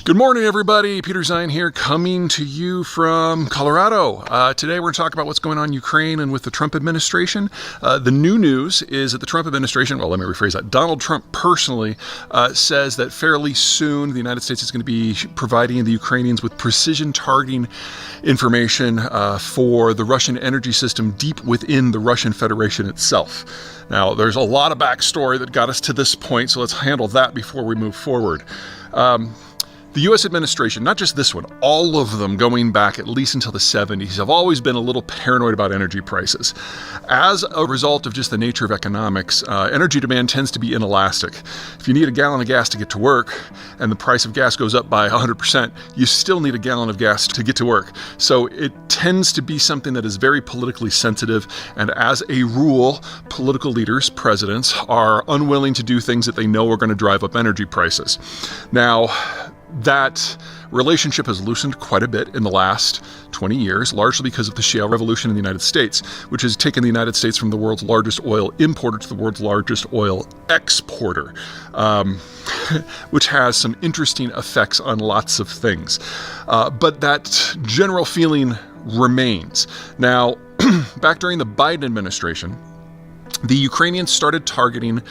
Good morning, everybody. Peter Zeihan here, coming to you from Colorado. Today, we're going to talk about what's going on in Ukraine and with the Trump administration. The new news is that the Trump administration, well, let me rephrase that. Donald Trump personally says that fairly soon the United States is going to be providing the Ukrainians with precision targeting information for the Russian energy system deep within the Russian Federation itself. Now, there's a lot of backstory that got us to this point, so let's handle that before we move forward. The U.S. administration, not just this one, all of them going back at least until the 70s, have always been a little paranoid about energy prices. As a result of just the nature of economics, energy demand tends to be inelastic. If you need a gallon of gas to get to work and the price of gas goes up by 100%, you still need a gallon of gas to get to work. So it tends to be something that is very politically sensitive, and as a rule, political leaders, presidents, are unwilling to do things that they know are going to drive up energy prices. Now, that relationship has loosened quite a bit in the last 20 years, largely because of the shale revolution in the United States, which has taken the United States from the world's largest oil importer to the world's largest oil exporter, which has some interesting effects on lots of things. But that general feeling remains. Now, back during the Biden administration, the Ukrainians started targeting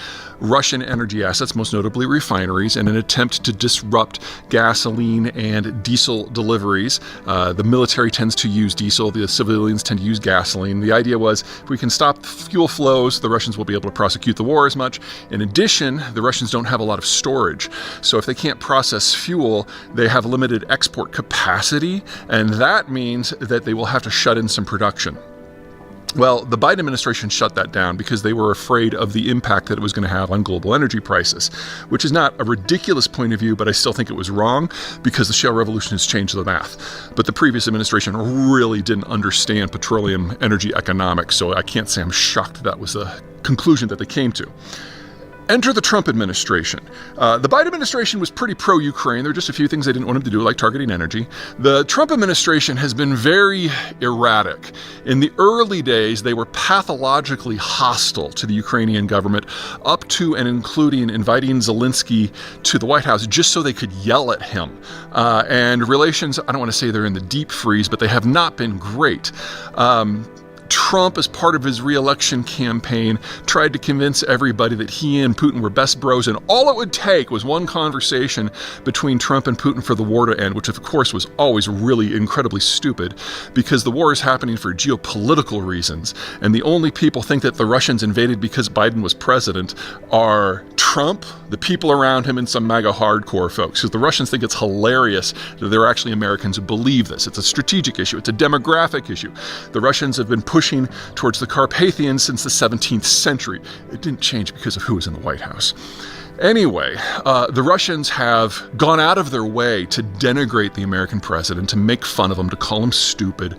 Russian energy assets, most notably refineries, in an attempt to disrupt gasoline and diesel deliveries. The military tends to use diesel, the civilians tend to use gasoline. The idea was, if we can stop fuel flows, the Russians will be able to prosecute the war as much. In addition, the Russians don't have a lot of storage. So if they can't process fuel, they have limited export capacity, and that means that they will have to shut in some production. Well, the Biden administration shut that down because they were afraid of the impact that it was going to have on global energy prices, which is not a ridiculous point of view, but I still think it was wrong because the shale revolution has changed the math. But the previous administration really didn't understand petroleum energy economics, so I can't say I'm shocked that was the conclusion that they came to. Enter the Trump administration. The Biden administration was pretty pro-Ukraine. There were just a few things they didn't want him to do, like targeting energy. The Trump administration has been very erratic. In the early days, they were pathologically hostile to the Ukrainian government, up to and including inviting Zelensky to the White House just so they could yell at him. And relations, I don't want to say they're in the deep freeze, but they have not been great. Trump, as part of his re-election campaign, tried to convince everybody that he and Putin were best bros, and all it would take was one conversation between Trump and Putin for the war to end, which of course was always really incredibly stupid, because the war is happening for geopolitical reasons, and the only people think that the Russians invaded because Biden was president are Trump, the people around him, and some MAGA hardcore folks, because the Russians think it's hilarious that there are actually Americans who believe this. It's a strategic issue. It's a demographic issue. The Russians have been pushing towards the Carpathians since the 17th century. It didn't change because of who was in the White House. Anyway, the Russians have gone out of their way to denigrate the American president, to make fun of him, to call him stupid,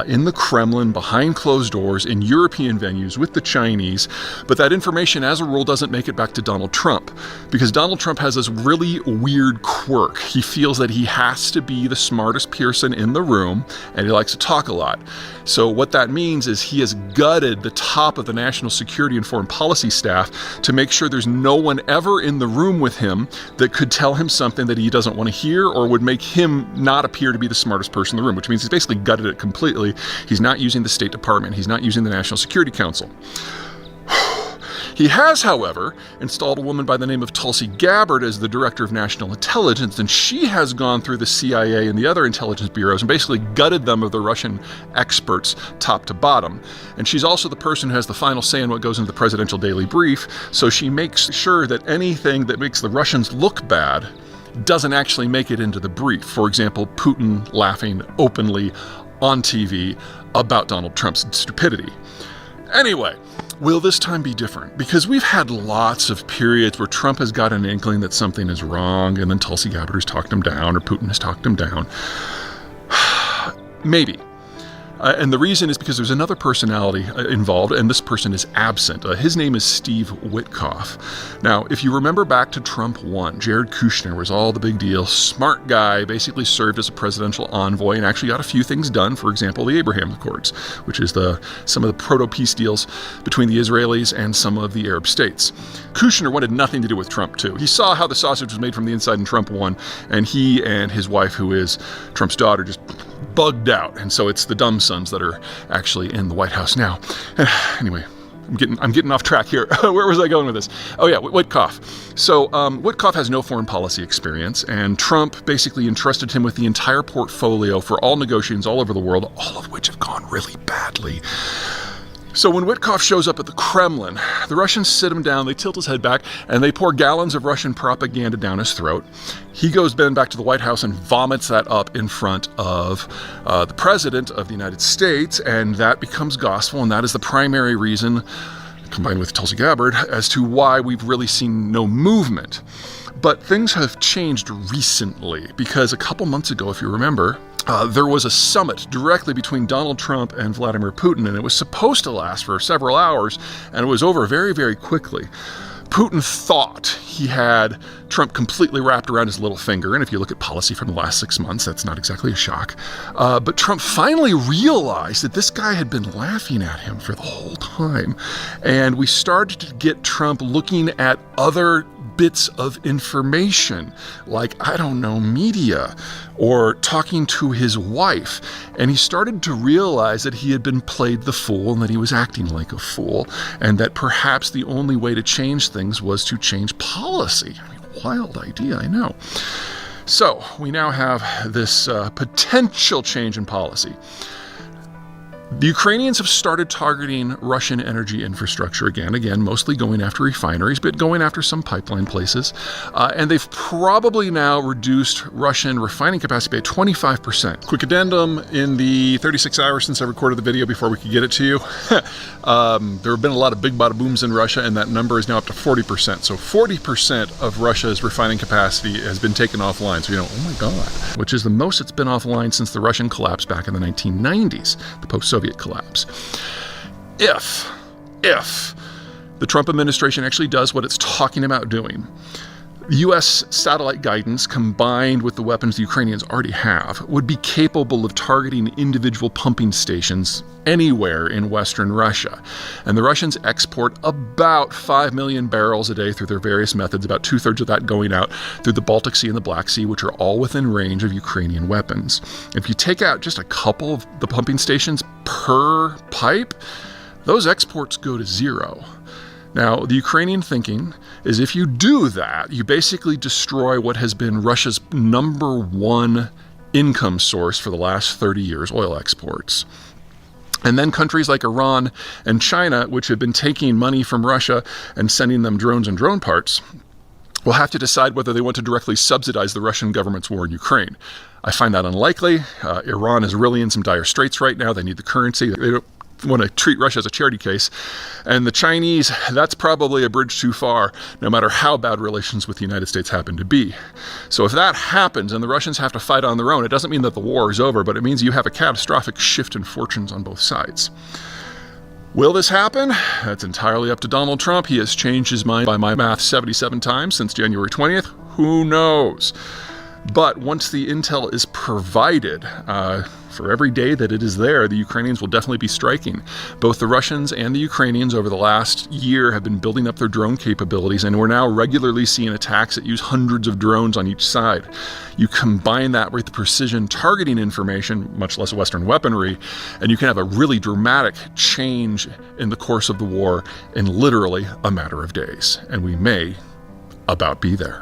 in the Kremlin, behind closed doors, in European venues, with the Chinese. But that information, as a rule, doesn't make it back to Donald Trump, because Donald Trump has this really weird quirk. He feels that he has to be the smartest person in the room, and he likes to talk a lot. So what that means is he has gutted the top of the national security and foreign policy staff to make sure there's no one ever in the room with him that could tell him something that he doesn't want to hear or would make him not appear to be the smartest person in the room, which means he's basically gutted it completely. He's not using the State Department. He's not using the National Security Council. He has, however, installed a woman by the name of Tulsi Gabbard as the Director of National Intelligence, and she has gone through the CIA and the other intelligence bureaus and basically gutted them of the Russian experts top to bottom. And she's also the person who has the final say in what goes into the presidential daily brief, so she makes sure that anything that makes the Russians look bad doesn't actually make it into the brief. For example, Putin laughing openly on TV about Donald Trump's stupidity. Anyway, will this time be different? Because we've had lots of periods where Trump has got an inkling that something is wrong, and then Tulsi Gabbard has talked him down, or Putin has talked him down. Maybe. And the reason is because there's another personality involved, and this person is absent. His name is Steve Witkoff. Now, if you remember back to Trump 1, Jared Kushner was all the big deal. Smart guy, basically served as a presidential envoy and actually got a few things done. For example, the Abraham Accords, which is some of the proto-peace deals between the Israelis and some of the Arab states. Kushner wanted nothing to do with Trump 2. He saw how the sausage was made from the inside in Trump 1, and he and his wife, who is Trump's daughter, just bugged out. And so it's the dumb sons that are actually in the White House now. Anyway, I'm getting off track here. Where was I going with this? Oh yeah, Witkoff. So Witkoff has no foreign policy experience, and Trump basically entrusted him with the entire portfolio for all negotiations all over the world, all of which have gone really badly. So when Witkoff shows up at the Kremlin, the Russians sit him down, they tilt his head back, and they pour gallons of Russian propaganda down his throat. He goes then back to the White House and vomits that up in front of the President of the United States, and that becomes gospel, and that is the primary reason, combined with Tulsi Gabbard, as to why we've really seen no movement. But things have changed recently, because a couple months ago, if you remember, there was a summit directly between Donald Trump and Vladimir Putin, and it was supposed to last for several hours, and it was over very, very quickly. Putin thought he had Trump completely wrapped around his little finger, and if you look at policy from the last 6 months, that's not exactly a shock. But Trump finally realized that this guy had been laughing at him for the whole time, and we started to get Trump looking at other bits of information, like, I don't know, media, or talking to his wife. And he started to realize that he had been played the fool and that he was acting like a fool, and that perhaps the only way to change things was to change policy. I mean, wild idea, I know. So we now have this potential change in policy. The Ukrainians have started targeting Russian energy infrastructure again, mostly going after refineries, but going after some pipeline places. And they've probably now reduced Russian refining capacity by 25%. Quick addendum, in the 36 hours since I recorded the video before we could get it to you, there have been a lot of big bada booms in Russia, and that number is now up to 40%. So 40% of Russia's refining capacity has been taken offline. So, oh my God, which is the most it's been offline since the Russian collapse back in the 1990s, the post-Soviet collapse. If the Trump administration actually does what it's talking about doing, U.S. satellite guidance, combined with the weapons the Ukrainians already have, would be capable of targeting individual pumping stations anywhere in Western Russia. And the Russians export about 5 million barrels a day through their various methods, about 2/3 of that going out through the Baltic Sea and the Black Sea, which are all within range of Ukrainian weapons. If you take out just a couple of the pumping stations per pipe, those exports go to zero. Now, the Ukrainian thinking is if you do that, you basically destroy what has been Russia's number one income source for the last 30 years, oil exports. And then countries like Iran and China, which have been taking money from Russia and sending them drones and drone parts, will have to decide whether they want to directly subsidize the Russian government's war in Ukraine. I find that unlikely. Iran is really in some dire straits right now. They need the currency. They don't want to treat Russia as a charity case. And the Chinese, that's probably a bridge too far, no matter how bad relations with the United States happen to be. So if that happens and the Russians have to fight on their own, it doesn't mean that the war is over, but it means you have a catastrophic shift in fortunes on both sides. Will this happen? That's entirely up to Donald Trump. He has changed his mind, by my math, 77 times since January 20th. Who knows? But once the intel is provided, for every day that it is there, the Ukrainians will definitely be striking. Both the Russians and the Ukrainians over the last year have been building up their drone capabilities, and we're now regularly seeing attacks that use hundreds of drones on each side. You combine that with the precision targeting information, much less Western weaponry, and you can have a really dramatic change in the course of the war in literally a matter of days. And we may about be there.